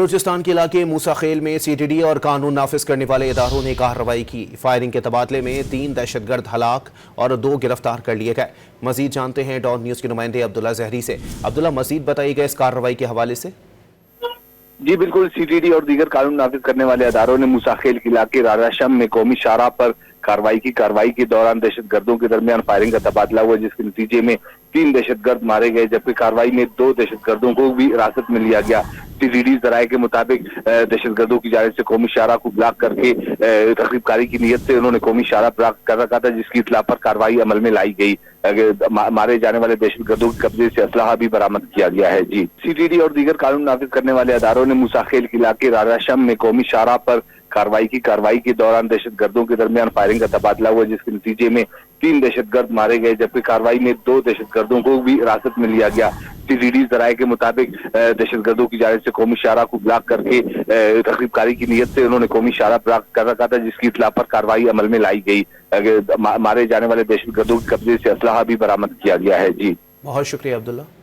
بلوچستان کے علاقے موسیٰ خیل میں سی ٹی ڈی اور قانون نافذ کرنے والے اداروں نے کارروائی کی۔ فائرنگ کے تبادلے میں 3 دہشت گرد ہلاک اور 2 گرفتار کر لیے گئے۔ مزید جانتے ہیں ڈان نیوز کے نمائندے عبداللہ زہری سے۔ عبداللہ، مزید بتائیے گا اس کارروائی کے حوالے سے۔ جی بالکل، سی ٹی ڈی اور دیگر قانون نافذ کرنے والے اداروں نے موسیٰ خیل کے علاقے رارا شم میں قومی شاہراہ پر کارروائی کے دوران دہشت گردوں کے درمیان فائرنگ کا تبادلہ ہوا، جس کے نتیجے میں 3 دہشت گرد مارے گئے، جبکہ کارروائی میں 2 دہشت گردوں کو بھی حراست میں لیا گیا۔ سی ٹی ڈی ذرائع کے مطابق دہشت گردوں کی جانب سے قومی شاہراہ کو بلاک کر کے تخریب کاری کی نیت سے انہوں نے قومی شاہراہ بلاک کر رکھا تھا، جس کی اطلاع پر کارروائی عمل میں لائی گئی۔ مارے جانے والے دہشت گردوں کے قبضے سے اسلحہ بھی برآمد کیا گیا ہے۔ جی، سی ٹی ڈی اور دیگر قانون نافذ کرنے والے اداروں نے موسیٰ خیل کے علاقے رارا شم میں قومی شاہراہ پر کارروائی کے دوران دہشت گردوں کے درمیان فائرنگ کا تبادلہ ہوا، جس کے نتیجے میں 3 دہشت گرد مارے گئے، جبکہ کارروائی میں 2 دہشت گردوں کو بھی حراست میں لیا گیا۔ سی ٹی ڈی ذرائع کے مطابق دہشت گردوں کی جانب سے قومی شاہراہ کو بلاک کر کے تخریب کاری کی نیت سے انہوں نے قومی شاہراہ بلاک کر رکھا تھا، جس کی اطلاع پر کارروائی عمل میں لائی گئی۔ مارے جانے والے دہشت گردوں کے قبضے سے اسلحہ بھی برآمد کیا گیا ہے۔ جی، بہت شکریہ عبداللہ۔